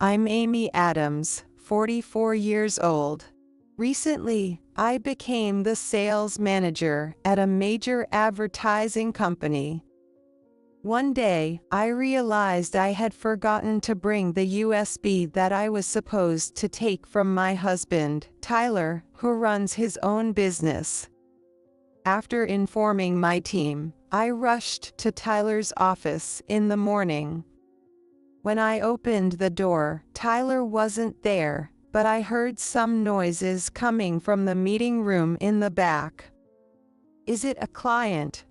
I'm Amy Adams, 44 years old. Recently, I became the sales manager at a major advertising company. One day, I realized I had forgotten to bring the USB that I was supposed to take from my husband, Tyler, who runs his own business. After informing my team, I rushed to Tyler's office in the morning. When I opened the door, Tyler wasn't there, but I heard some noises coming from the meeting room in the back. Is it a client?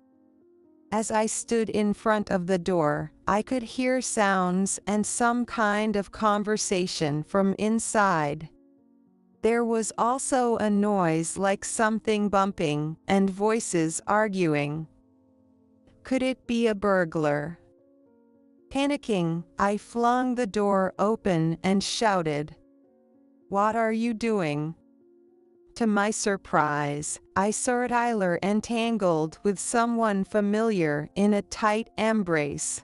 As I stood in front of the door, I could hear sounds and some kind of conversation from inside. There was also a noise like something bumping and voices arguing. Could it be a burglar? Panicking, I flung the door open and shouted, "What are you doing?" To my surprise, I saw Tyler entangled with someone familiar in a tight embrace.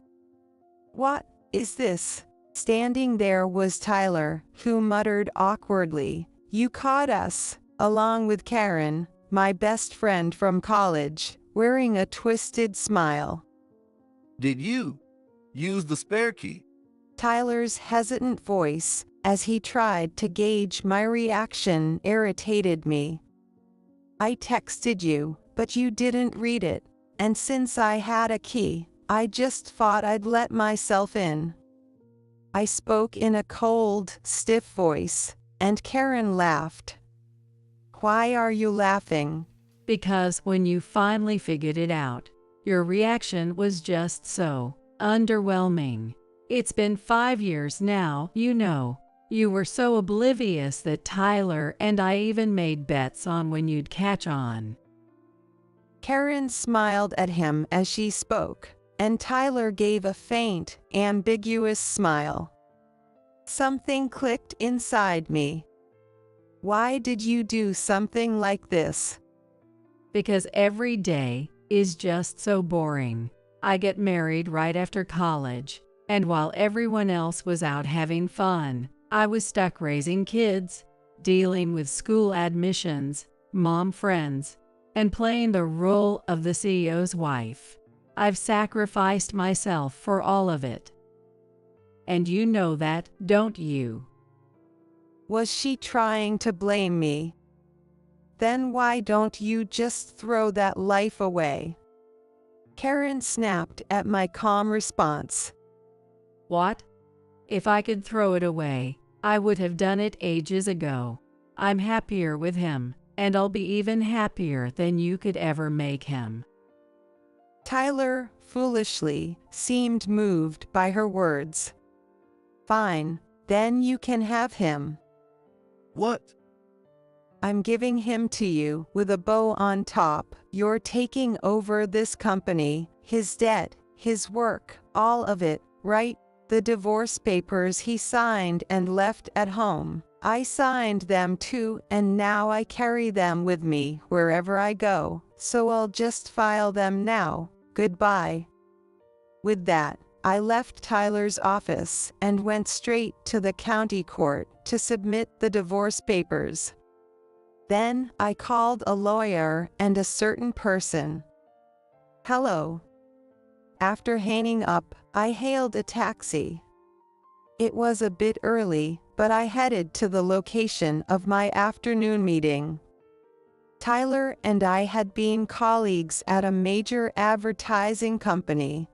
"What is this?" Standing there was Tyler, who muttered awkwardly, "You caught us," along with Karen, my best friend from college, wearing a twisted smile. Did you use the spare key? Tyler's hesitant voice, as he tried to gauge my reaction, irritated me. "I texted you, but you didn't read it, and since I had a key, I just thought I'd let myself in." I spoke in a cold, stiff voice, and Karen laughed. "Why are you laughing?" Because when you finally figured it out, your reaction was just so underwhelming. It's been 5 years now, you know. You were so oblivious that Tyler and I even made bets on when you'd catch on. Karen smiled at him as she spoke, and Tyler gave a faint, ambiguous smile. Something clicked inside me. Why did you do something like this? Because every day is just so boring. I get married right after college, and while everyone else was out having fun, I was stuck raising kids, dealing with school admissions, mom friends, and playing the role of the CEO's wife. I've sacrificed myself for all of it. And you know that, don't you? Was she trying to blame me? Then why don't you just throw that life away? Karen snapped at my calm response. What? If I could throw it away, I would have done it ages ago. I'm happier with him, and I'll be even happier than you could ever make him. Tyler, foolishly, seemed moved by her words. Fine, then you can have him. What? I'm giving him to you with a bow on top. You're taking over this company, his debt, his work, all of it, right? The divorce papers he signed and left at home. I signed them too, and now I carry them with me wherever I go, so I'll just file them now. Goodbye. With that, I left Tyler's office and went straight to the county court to submit the divorce papers. Then, I called a lawyer and a certain person. Hello. After hanging up, I hailed a taxi. It was a bit early, but I headed to the location of my afternoon meeting. Tyler and I had been colleagues at a major advertising company.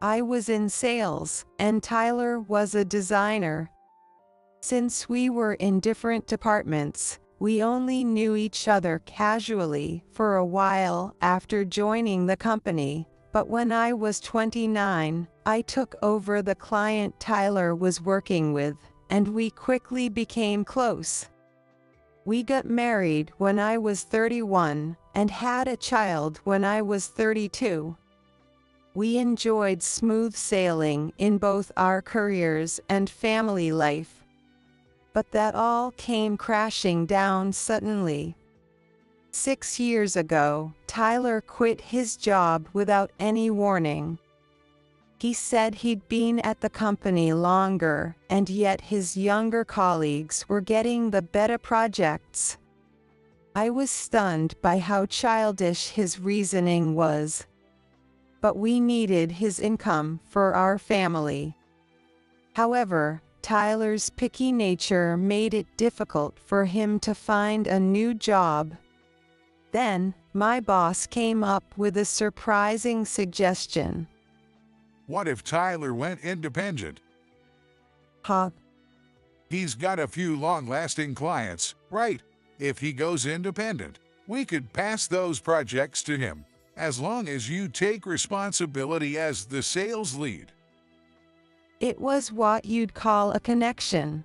I was in sales, and Tyler was a designer. Since we were in different departments, we only knew each other casually for a while after joining the company, but when I was 29, I took over the client Tyler was working with, and we quickly became close. We got married when I was 31, and had a child when I was 32. We enjoyed smooth sailing in both our careers and family life. But that all came crashing down suddenly. 6 years ago, Tyler quit his job without any warning. He said he'd been at the company longer, and yet his younger colleagues were getting the better projects. I was stunned by how childish his reasoning was. But we needed his income for our family. However, Tyler's picky nature made it difficult for him to find a new job. Then, my boss came up with a surprising suggestion. What if Tyler went independent? Huh? He's got a few long-lasting clients, right? If he goes independent, we could pass those projects to him, as long as you take responsibility as the sales lead. It was what you'd call a connection.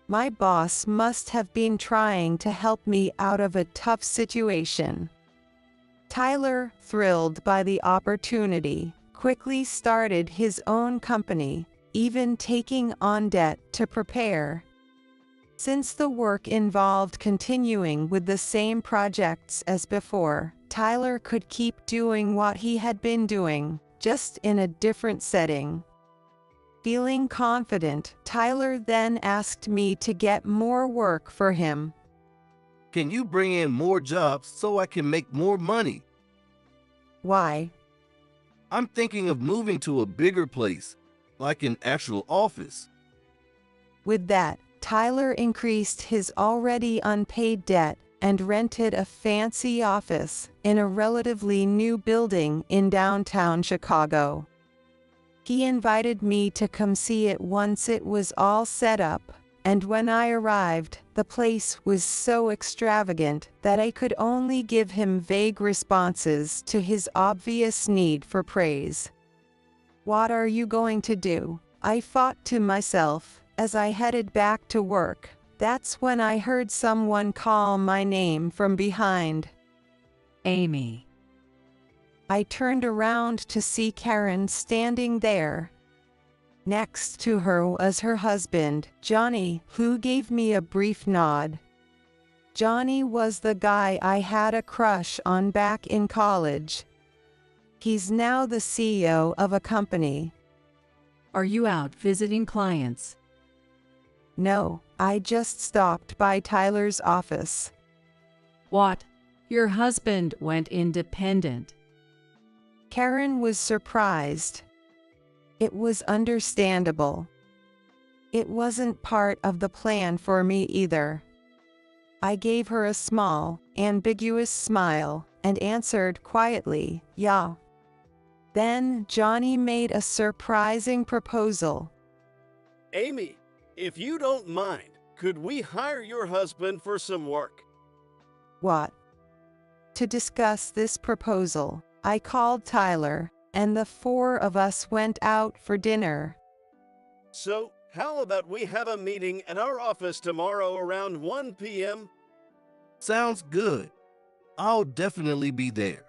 My boss must have been trying to help me out of a tough situation. Tyler, thrilled by the opportunity, quickly started his own company, even taking on debt to prepare. Since the work involved continuing with the same projects as before, Tyler could keep doing what he had been doing, just in a different setting. Feeling confident, Tyler then asked me to get more work for him. Can you bring in more jobs so I can make more money? Why? I'm thinking of moving to a bigger place, like an actual office. With that, Tyler increased his already unpaid debt and rented a fancy office in a relatively new building in downtown Chicago. He invited me to come see it once it was all set up, and when I arrived, the place was so extravagant that I could only give him vague responses to his obvious need for praise. "What are you going to do?" I thought to myself as I headed back to work. That's when I heard someone call my name from behind. Amy. I turned around to see Karen standing there. Next to her was her husband, Johnny, who gave me a brief nod. Johnny was the guy I had a crush on back in college. He's now the CEO of a company. Are you out visiting clients? No, I just stopped by Tyler's office. What? Your husband went independent. Karen was surprised. It was understandable. It wasn't part of the plan for me either. I gave her a small, ambiguous smile and answered quietly, "Yeah." Then Johnny made a surprising proposal. Amy, if you don't mind, could we hire your husband for some work? What? To discuss this proposal, I called Tyler, and the four of us went out for dinner. So, how about we have a meeting at our office tomorrow around 1 p.m.? Sounds good. I'll definitely be there.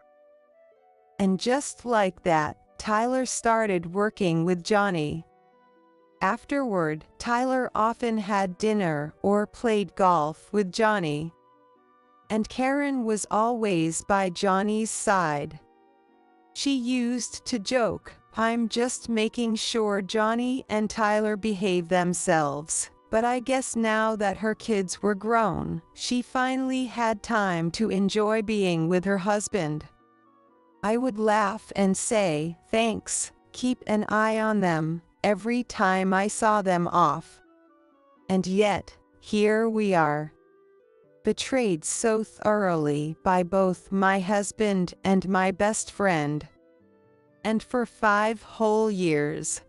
And just like that, Tyler started working with Johnny. Afterward, Tyler often had dinner or played golf with Johnny. And Karen was always by Johnny's side. She used to joke, "I'm just making sure Johnny and Tyler behave themselves." But I guess now that her kids were grown, she finally had time to enjoy being with her husband. I would laugh and say, "Thanks, keep an eye on them," every time I saw them off. And yet, here we are. Betrayed so thoroughly by both my husband and my best friend. And for 5 whole years.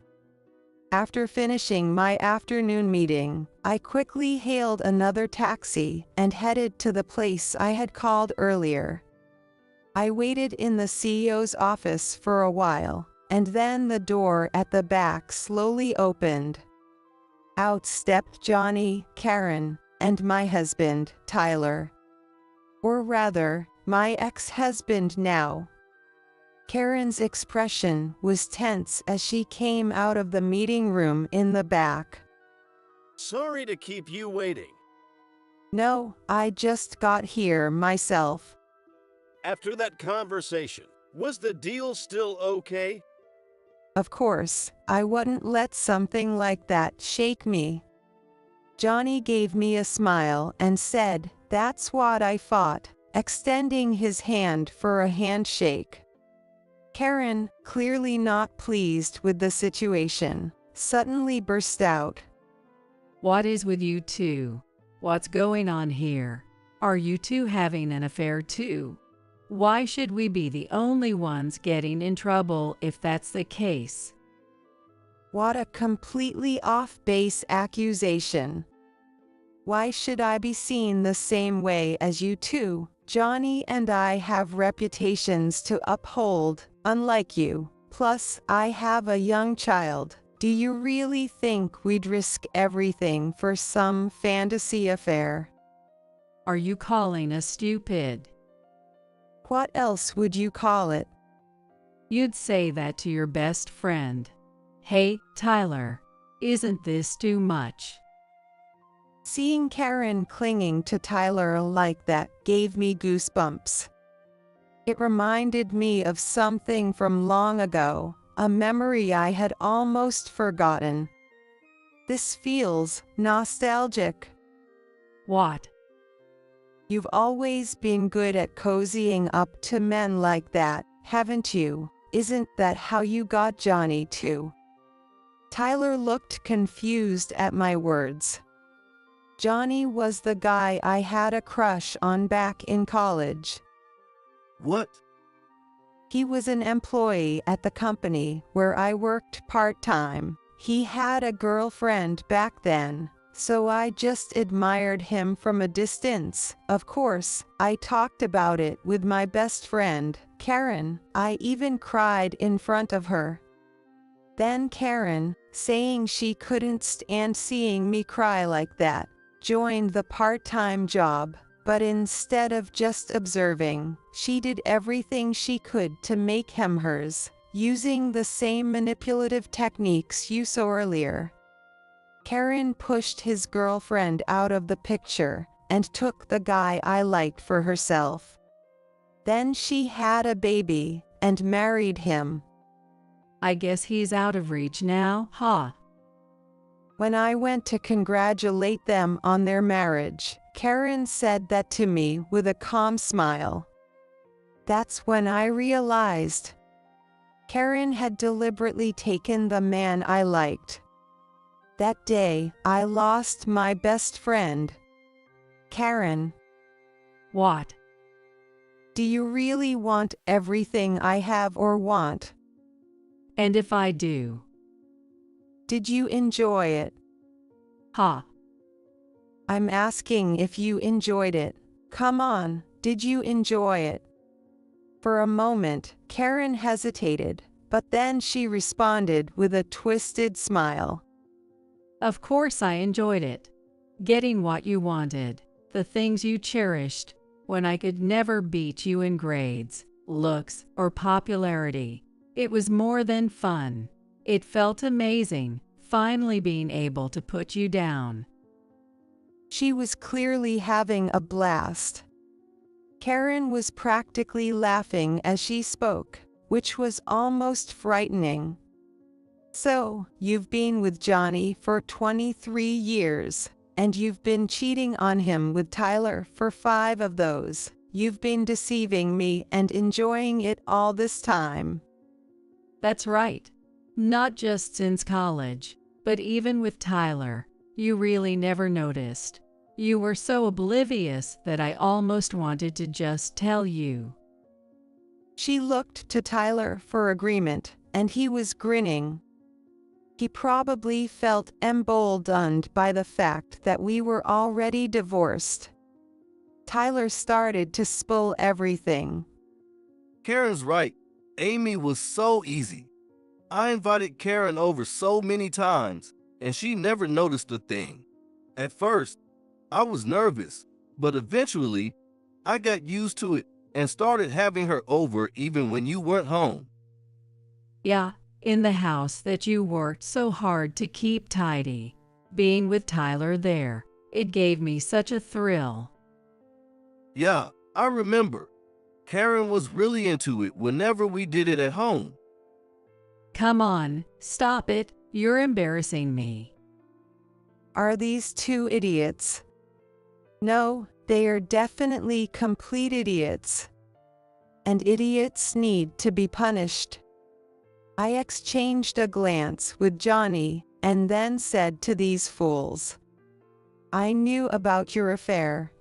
After finishing my afternoon meeting, I quickly hailed another taxi and headed to the place I had called earlier. I waited in the CEO's office for a while, and then the door at the back slowly opened. Out stepped Johnny, Karen, and my husband, Tyler. Or rather, my ex-husband now. Karen's expression was tense as she came out of the meeting room in the back. Sorry to keep you waiting. No, I just got here myself. After that conversation, was the deal still okay? Of course, I wouldn't let something like that shake me. Johnny gave me a smile and said, "That's what I thought," extending his hand for a handshake. Karen, clearly not pleased with the situation, suddenly burst out. What is with you two? What's going on here? Are you two having an affair too? Why should we be the only ones getting in trouble if that's the case? What a completely off-base accusation. Why should I be seen the same way as you two? Johnny and I have reputations to uphold, unlike you. Plus, I have a young child. Do you really think we'd risk everything for some fantasy affair? Are you calling us stupid? What else would you call it? You'd say that to your best friend. Hey, Tyler, isn't this too much? Seeing Karen clinging to Tyler like that gave me goosebumps. It reminded me of something from long ago, a memory I had almost forgotten. This feels nostalgic. What? You've always been good at cozying up to men like that, haven't you? Isn't that how you got Johnny too? Tyler looked confused at my words. Johnny was the guy I had a crush on back in college. What? He was an employee at the company where I worked part-time. He had a girlfriend back then, so I just admired him from a distance. Of course, I talked about it with my best friend, Karen. I even cried in front of her. Then Karen, saying she couldn't stand seeing me cry like that, joined the part-time job. But instead of just observing, she did everything she could to make him hers, using the same manipulative techniques you saw earlier. Karen pushed his girlfriend out of the picture and took the guy I liked for herself. Then she had a baby and married him. I guess he's out of reach now, huh? When I went to congratulate them on their marriage, Karen said that to me with a calm smile. That's when I realized Karen had deliberately taken the man I liked. That day, I lost my best friend. Karen. What? Do you really want everything I have or want? And if I do? Did you enjoy it? Ha. I'm asking if you enjoyed it. Come on, did you enjoy it? For a moment, Karen hesitated, but then she responded with a twisted smile. Of course I enjoyed it. Getting what you wanted, the things you cherished, when I could never beat you in grades, looks, or popularity. It was more than fun. It felt amazing, finally being able to put you down. She was clearly having a blast. Karen was practically laughing as she spoke, which was almost frightening. So, you've been with Johnny for 23 years, and you've been cheating on him with Tyler for 5 of those. You've been deceiving me and enjoying it all this time. That's right. Not just since college, but even with Tyler, you really never noticed. You were so oblivious that I almost wanted to just tell you. She looked to Tyler for agreement, and he was grinning. He probably felt emboldened by the fact that we were already divorced. Tyler started to spill everything. Karen's right. Amy was so easy. I invited Karen over so many times, and she never noticed a thing. At first, I was nervous, but eventually, I got used to it and started having her over even when you weren't home. Yeah, in the house that you worked so hard to keep tidy. Being with Tyler there, it gave me such a thrill. Yeah, I remember. Karen was really into it whenever we did it at home. Come on, stop it, you're embarrassing me. Are these two idiots? No, they are definitely complete idiots. And idiots need to be punished. I exchanged a glance with Johnny and then said to these fools, I knew about your affair.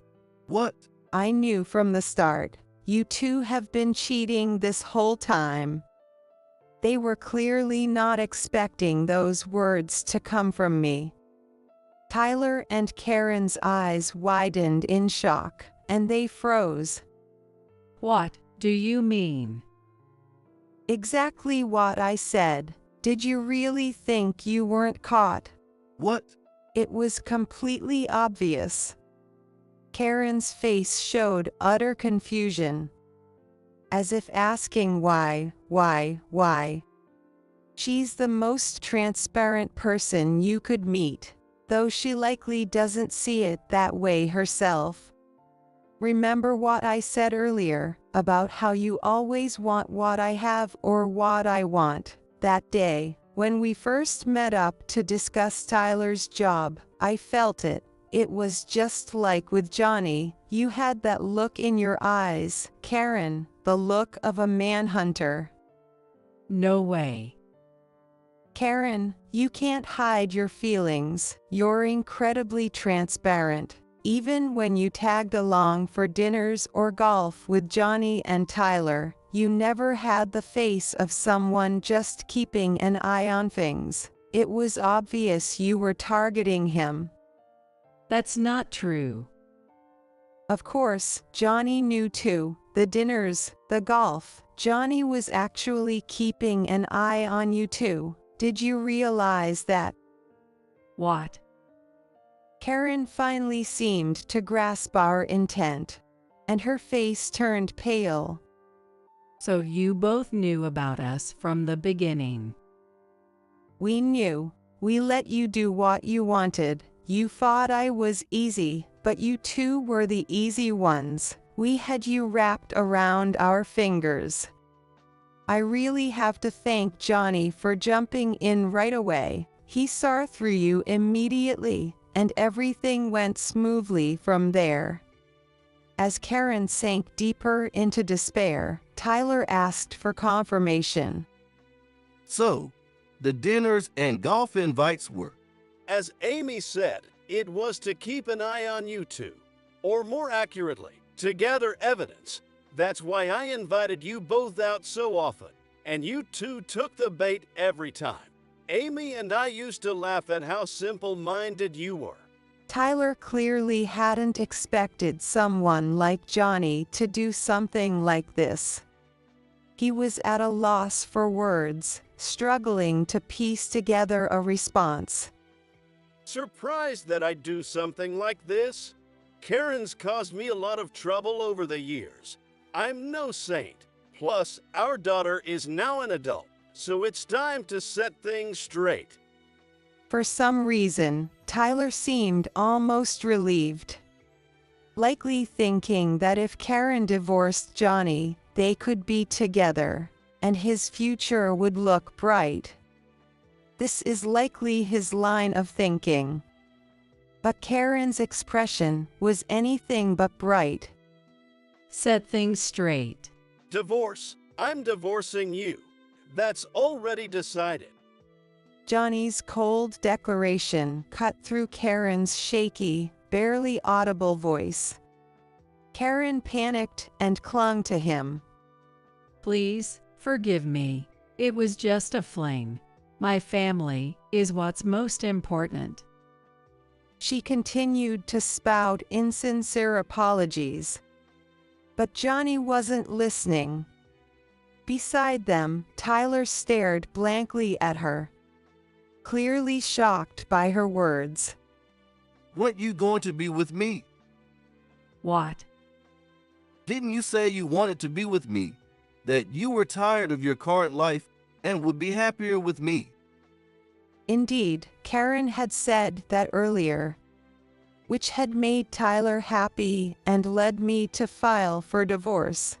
What? I knew from the start. You two have been cheating this whole time. They were clearly not expecting those words to come from me. Tyler and Karen's eyes widened in shock, and they froze. What do you mean? Exactly what I said. Did you really think you weren't caught? What? It was completely obvious. Karen's face showed utter confusion, as if asking why. She's the most transparent person you could meet, though she likely doesn't see it that way herself. Remember what I said earlier about how you always want what I have or what I want? That day, when we first met up to discuss Tyler's job, I felt it. It was just like with Johnny. You had that look in your eyes, Karen, the look of a manhunter. No way. Karen, you can't hide your feelings. You're incredibly transparent. Even when you tagged along for dinners or golf with Johnny and Tyler, you never had the face of someone just keeping an eye on things. It was obvious you were targeting him. That's not true. Of course, Johnny knew too. The dinners, the golf. Johnny was actually keeping an eye on you too. Did you realize that? What? Karen finally seemed to grasp our intent, and her face turned pale. So you both knew about us from the beginning. We knew. We let you do what you wanted. You thought I was easy, but you two were the easy ones. We had you wrapped around our fingers. I really have to thank Johnny for jumping in right away. He saw through you immediately, and everything went smoothly from there. As Karen sank deeper into despair, Tyler asked for confirmation. So, the dinners and golf invites were? As Amy said, it was to keep an eye on you two. Or more accurately, to gather evidence. That's why I invited you both out so often. And you two took the bait every time. Amy and I used to laugh at how simple-minded you were. Tyler clearly hadn't expected someone like Johnny to do something like this. He was at a loss for words, struggling to piece together a response. Surprised that I'd do something like this? Karen's caused me a lot of trouble over the years. I'm no saint. Plus, our daughter is now an adult, so it's time to set things straight. For some reason, Tyler seemed almost relieved. Likely thinking that if Karen divorced Johnny, they could be together, and his future would look bright. This is likely his line of thinking. But Karen's expression was anything but bright. Set things straight. Divorce. I'm divorcing you. That's already decided. Johnny's cold declaration cut through Karen's shaky, barely audible voice. Karen panicked and clung to him. Please, forgive me. It was just a fling. My family is what's most important. She continued to spout insincere apologies. But Johnny wasn't listening. Beside them, Tyler stared blankly at her, clearly shocked by her words. Weren't you going to be with me? What? Didn't you say you wanted to be with me? That you were tired of your current life and would be happier with me? Indeed, Karen had said that earlier, which had made Tyler happy and led me to file for divorce.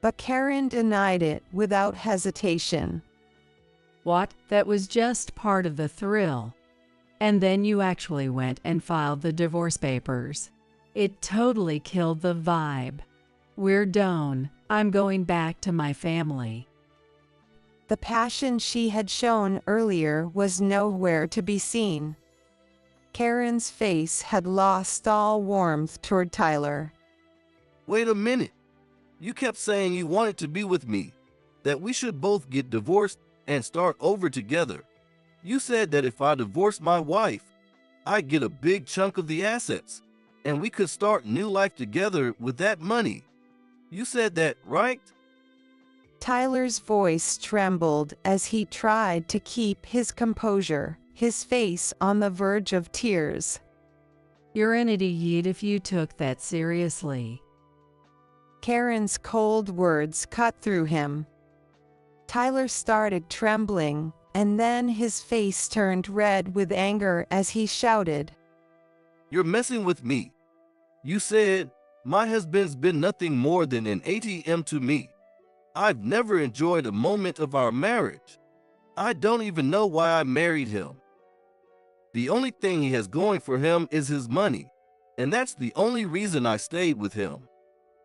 But Karen denied it without hesitation. What? That was just part of the thrill. And then you actually went and filed the divorce papers. It totally killed the vibe. We're done. I'm going back to my family. The passion she had shown earlier was nowhere to be seen. Karen's face had lost all warmth toward Tyler. Wait a minute. You kept saying you wanted to be with me, that we should both get divorced and start over together. You said that if I divorced my wife, I'd get a big chunk of the assets, and we could start new life together with that money. You said that, right? Tyler's voice trembled as he tried to keep his composure, his face on the verge of tears. You're an idiot if you took that seriously. Karen's cold words cut through him. Tyler started trembling, and then his face turned red with anger as he shouted, You're messing with me. You said, my husband's been nothing more than an ATM to me. I've never enjoyed a moment of our marriage. I don't even know why I married him. The only thing he has going for him is his money, and that's the only reason I stayed with him.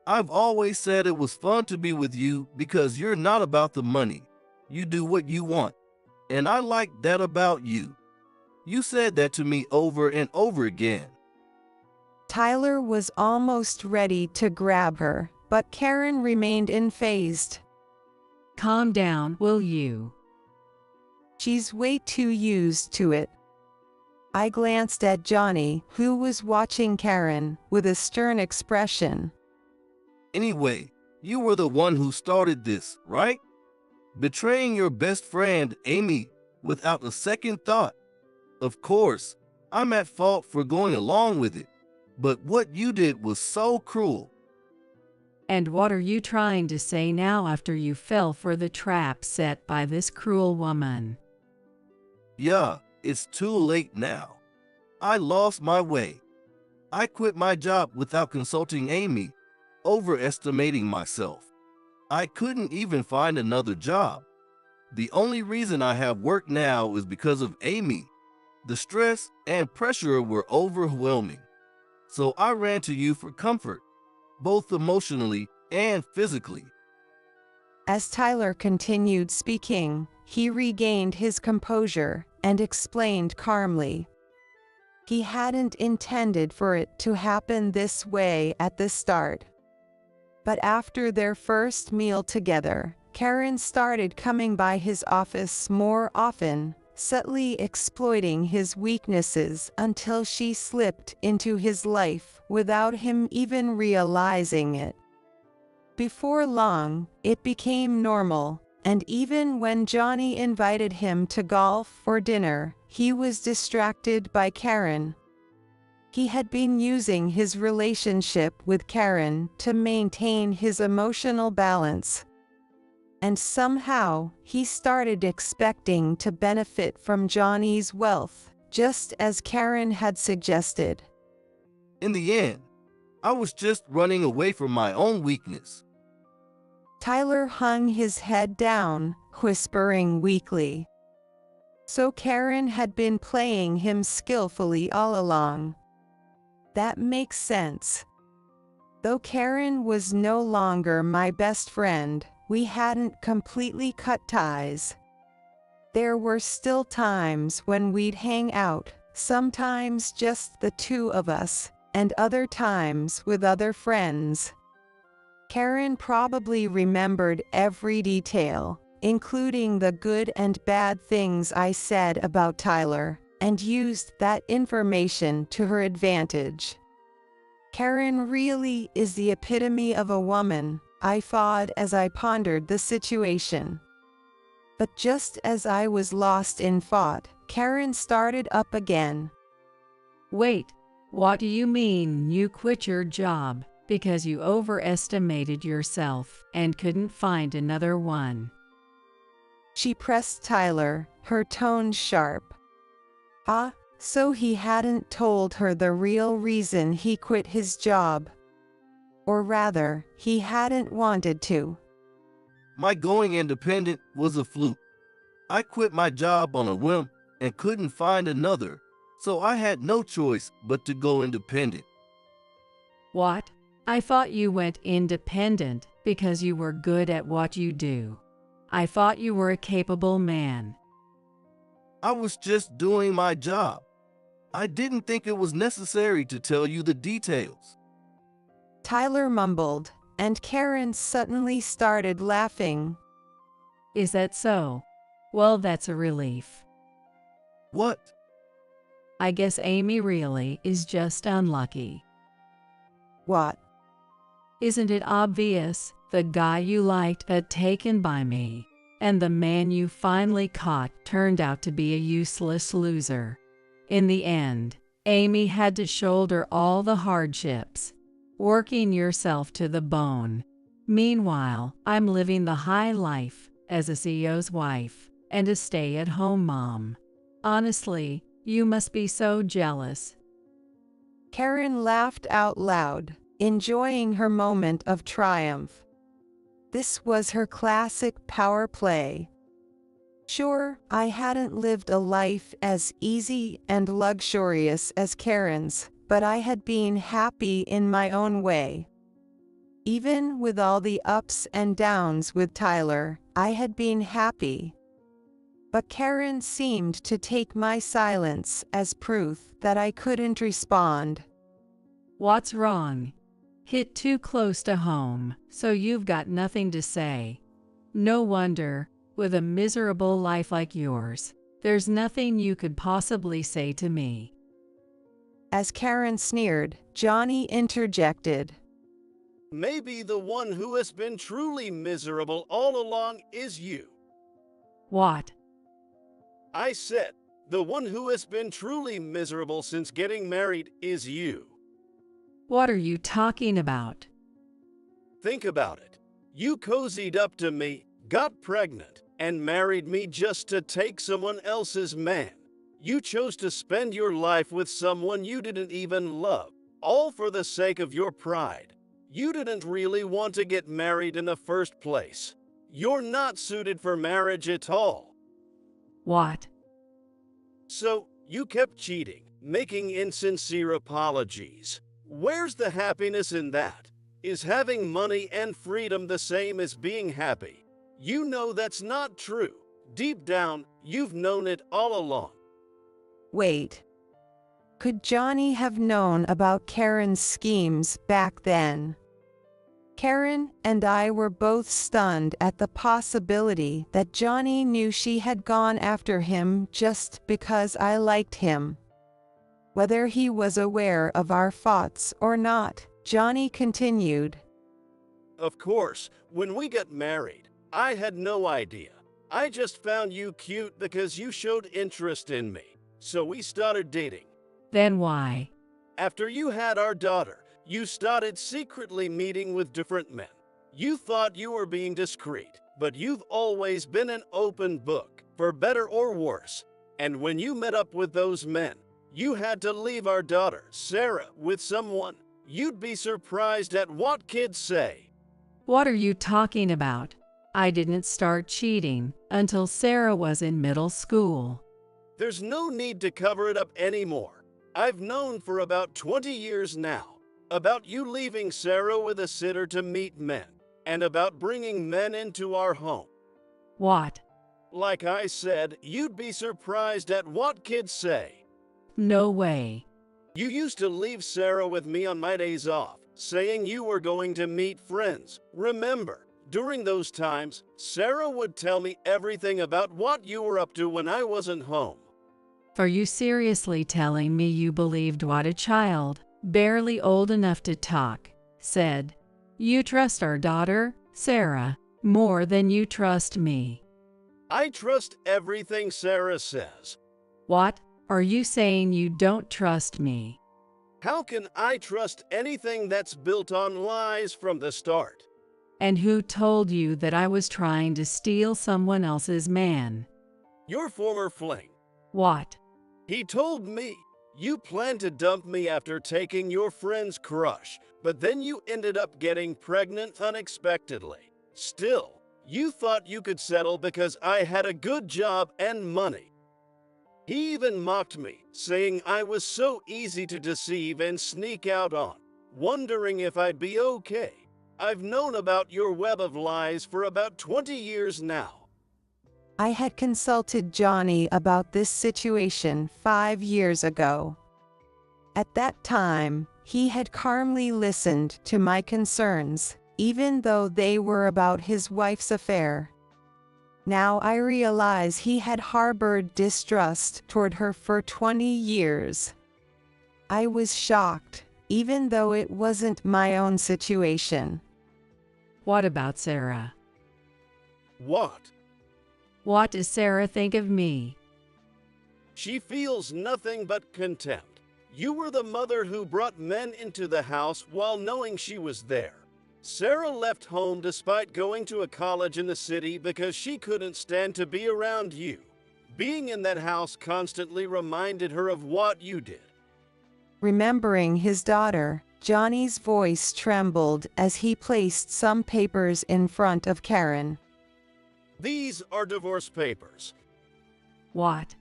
I've always said it was fun to be with you because you're not about the money. You do what you want, and I like that about you. You said that to me over and over again. Tyler was almost ready to grab her, but Karen remained unfazed. Calm down, will you? She's way too used to it. I glanced at Johnny, who was watching Karen, with a stern expression. Anyway, you were the one who started this, right? Betraying your best friend, Amy, without a second thought. Of course, I'm at fault for going along with it, but what you did was so cruel. And what are you trying to say now after you fell for the trap set by this cruel woman? Yeah, it's too late now. I lost my way. I quit my job without consulting Amy, overestimating myself. I couldn't even find another job. The only reason I have work now is because of Amy. The stress and pressure were overwhelming. So I ran to you for comfort, both emotionally and physically. As Tyler continued speaking, he regained his composure and explained calmly. He hadn't intended for it to happen this way at the start. But after their first meal together, Karen started coming by his office more often, subtly exploiting his weaknesses until she slipped into his life without him even realizing it. Before long, it became normal, and even when Johnny invited him to golf or dinner, he was distracted by Karen. He had been using his relationship with Karen to maintain his emotional balance. And somehow, he started expecting to benefit from Johnny's wealth, just as Karen had suggested. In the end, I was just running away from my own weakness. Tyler hung his head down, whispering weakly. So Karen had been playing him skillfully all along. That makes sense. Though Karen was no longer my best friend, we hadn't completely cut ties. There were still times when we'd hang out, sometimes just the two of us, and other times with other friends. Karen probably remembered every detail, including the good and bad things I said about Tyler, and used that information to her advantage. Karen really is the epitome of a woman, I thought as I pondered the situation. But just as I was lost in thought, Karen started up again. Wait, what do you mean you quit your job because you overestimated yourself and couldn't find another one? She pressed Tyler, her tone sharp. So he hadn't told her the real reason he quit his job. Or rather, he hadn't wanted to. My going independent was a fluke. I quit my job on a whim and couldn't find another, so I had no choice but to go independent. What? I thought you went independent because you were good at what you do. I thought you were a capable man. I was just doing my job. I didn't think it was necessary to tell you the details. Tyler mumbled, and Karen suddenly started laughing. Is that so? Well, that's a relief. What? I guess Amy really is just unlucky. What? Isn't it obvious? The guy you liked got taken by me, and the man you finally caught turned out to be a useless loser. In the end, Amy had to shoulder all the hardships, working yourself to the bone. Meanwhile, I'm living the high life as a CEO's wife and a stay-at-home mom. Honestly, you must be so jealous. Karen laughed out loud, enjoying her moment of triumph. This was her classic power play. Sure, I hadn't lived a life as easy and luxurious as Karen's, but I had been happy in my own way. Even with all the ups and downs with Tyler, I had been happy. But Karen seemed to take my silence as proof that I couldn't respond. What's wrong? Hit too close to home, so you've got nothing to say. No wonder, with a miserable life like yours, there's nothing you could possibly say to me. As Karen sneered, Johnny interjected. Maybe the one who has been truly miserable all along is you. What? I said, the one who has been truly miserable since getting married is you. What are you talking about? Think about it. You cozied up to me, got pregnant, and married me just to take someone else's man. You chose to spend your life with someone you didn't even love, all for the sake of your pride. You didn't really want to get married in the first place. You're not suited for marriage at all. What? So, you kept cheating, making insincere apologies. Where's the happiness in that? Is having money and freedom the same as being happy? You know that's not true. Deep down, you've known it all along. Wait. Could Johnny have known about Karen's schemes back then? Karen and I were both stunned at the possibility that Johnny knew she had gone after him just because I liked him. Whether he was aware of our thoughts or not, Johnny continued. Of course, when we got married, I had no idea. I just found you cute because you showed interest in me. So we started dating. Then why? After you had our daughter, you started secretly meeting with different men. You thought you were being discreet, but you've always been an open book, for better or worse. And when you met up with those men, you had to leave our daughter, Sarah, with someone. You'd be surprised at what kids say. What are you talking about? I didn't start cheating until Sarah was in middle school. There's no need to cover it up anymore. I've known for about 20 years now about you leaving Sarah with a sitter to meet men, and about bringing men into our home. What? Like I said, you'd be surprised at what kids say. No way. You used to leave Sarah with me on my days off, saying you were going to meet friends. Remember, during those times, Sarah would tell me everything about what you were up to when I wasn't home. Are you seriously telling me you believed what a child, barely old enough to talk, said? You trust our daughter, Sarah, more than you trust me. I trust everything Sarah says. What? Are you saying you don't trust me? How can I trust anything that's built on lies from the start? And who told you that I was trying to steal someone else's man? Your former fling. What? He told me you planned to dump me after taking your friend's crush, but then you ended up getting pregnant unexpectedly. Still, You thought you could settle because I had a good job and money. He even mocked me, saying I was so easy to deceive and sneak out on, wondering if I'd be okay. I've known about your web of lies for about 20 years now. I had consulted Johnny about this situation 5 years ago. At that time, he had calmly listened to my concerns, even though they were about his wife's affair. Now I realize he had harbored distrust toward her for 20 years. I was shocked, even though it wasn't my own situation. What about Sarah? What? What does Sarah think of me? She feels nothing but contempt. You were the mother who brought men into the house while knowing she was there. Sarah left home despite going to a college in the city because she couldn't stand to be around you. Being in that house constantly reminded her of what you did. Remembering his daughter, Johnny's voice trembled as he placed some papers in front of Karen. These are divorce papers. What?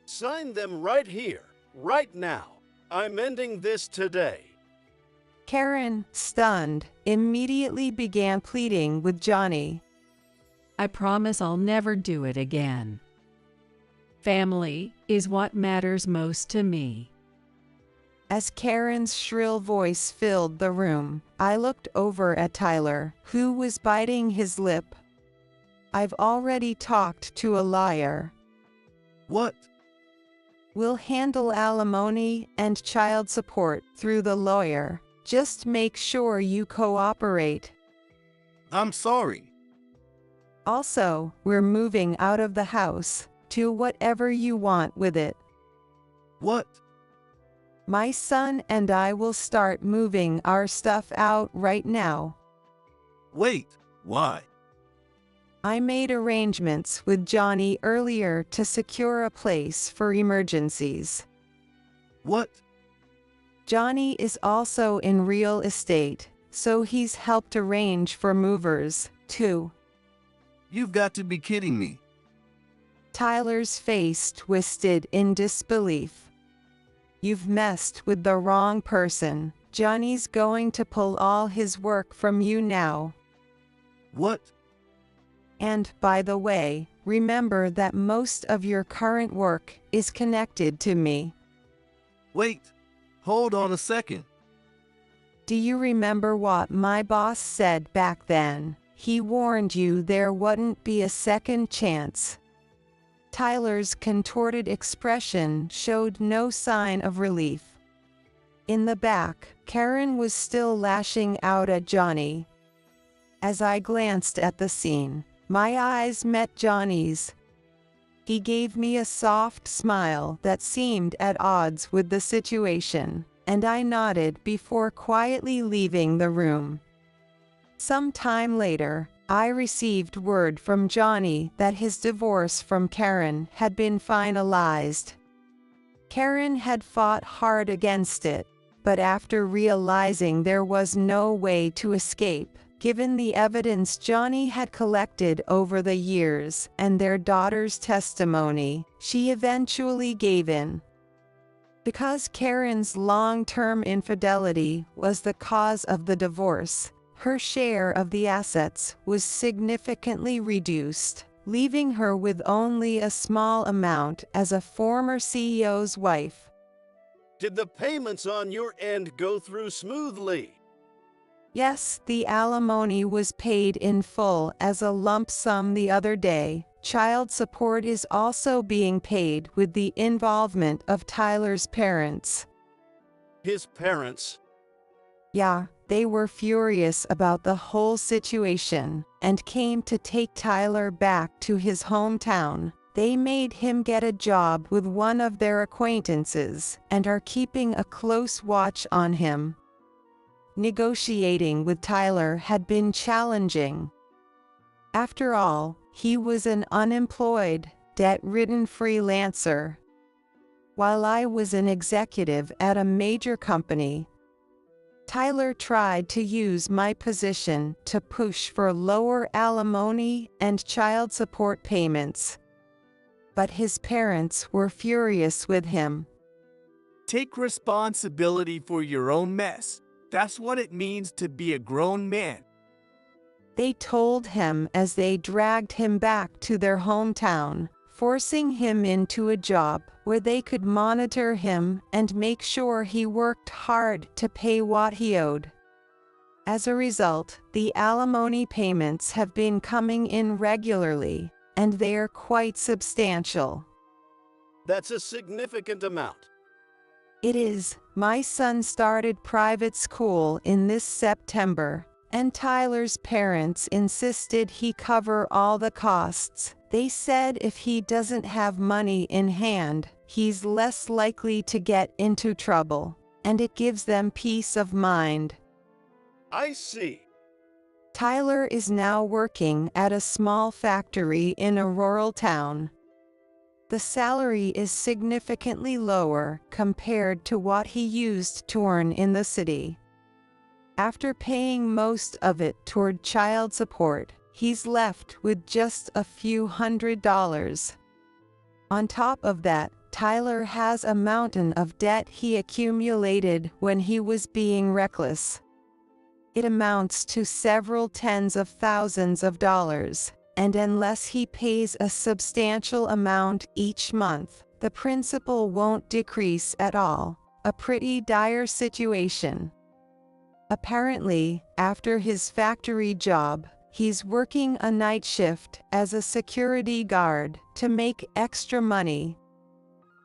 Sign them right here, right now. I'm ending this today. Karen, stunned, immediately began pleading with Johnny. I promise I'll never do it again. Family is what matters most to me. As Karen's shrill voice filled the room, I looked over at Tyler, who was biting his lip. I've already talked to a lawyer. What? We'll handle alimony and child support through the lawyer. Just make sure you cooperate. I'm sorry. Also, we're moving out of the house. Do whatever you want with it. What? My son and I will start moving our stuff out right now. Wait, why? I made arrangements with Johnny earlier to secure a place for emergencies. What? Johnny is also in real estate, so he's helped arrange for movers, too. You've got to be kidding me. Tyler's face twisted in disbelief. You've messed with the wrong person. Johnny's going to pull all his work from you now. What? And, by the way, remember that most of your current work is connected to me. Wait, hold on a second. Do you remember what my boss said back then? He warned you there wouldn't be a second chance. Tyler's contorted expression showed no sign of relief. In the back, Karen was still lashing out at Johnny. As I glanced at the scene, my eyes met Johnny's. He gave me a soft smile that seemed at odds with the situation, and I nodded before quietly leaving the room. Some time later, I received word from Johnny that his divorce from Karen had been finalized. Karen had fought hard against it, but after realizing there was no way to escape, given the evidence Johnny had collected over the years and their daughter's testimony, she eventually gave in. Because Karen's long-term infidelity was the cause of the divorce, her share of the assets was significantly reduced, leaving her with only a small amount as a former CEO's wife. Did the payments on your end go through smoothly? Yes, the alimony was paid in full as a lump sum the other day. Child support is also being paid with the involvement of Tyler's parents. His parents? Yeah, they were furious about the whole situation and came to take Tyler back to his hometown. They made him get a job with one of their acquaintances and are keeping a close watch on him. Negotiating with Tyler had been challenging. After all, he was an unemployed, debt-ridden freelancer, while I was an executive at a major company. Tyler tried to use my position to push for lower alimony and child support payments. But his parents were furious with him. Take responsibility for your own mess. That's what it means to be a grown man. They told him as they dragged him back to their hometown, forcing him into a job where they could monitor him and make sure he worked hard to pay what he owed. As a result, the alimony payments have been coming in regularly, and they are quite substantial. That's a significant amount. It is. My son started private school in this September, and Tyler's parents insisted he cover all the costs. They said if he doesn't have money in hand, he's less likely to get into trouble, and it gives them peace of mind. I see. Tyler is now working at a small factory in a rural town. The salary is significantly lower compared to what he used to earn in the city. After paying most of it toward child support, he's left with just a few $100s. On top of that, Tyler has a mountain of debt he accumulated when he was being reckless. It amounts to several tens of thousands of dollars, and unless he pays a substantial amount each month, the principal won't decrease at all. A pretty dire situation. Apparently, after his factory job, he's working a night shift as a security guard to make extra money.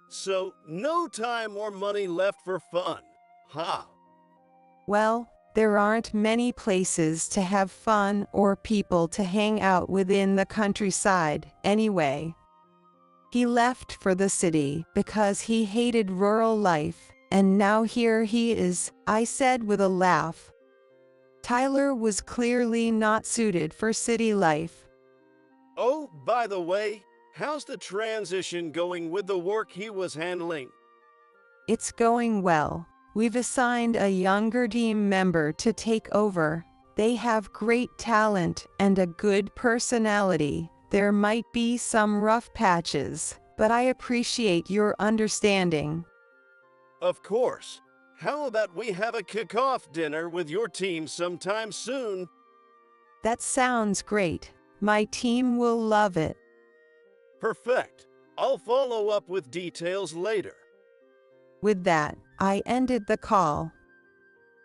So, no time or money left for fun, huh? Well, there aren't many places to have fun or people to hang out within the countryside, anyway. He left for the city because he hated rural life, and now here he is, I said with a laugh. Tyler was clearly not suited for city life. Oh, by the way, how's the transition going with the work he was handling? It's going well. We've assigned a younger team member to take over. They have great talent and a good personality. There might be some rough patches, but I appreciate your understanding. Of course. How about we have a kick-off dinner with your team sometime soon? That sounds great. My team will love it. Perfect. I'll follow up with details later. With that, I ended the call.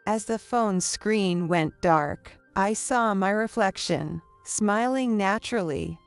As the phone screen went dark, I saw my reflection, smiling naturally,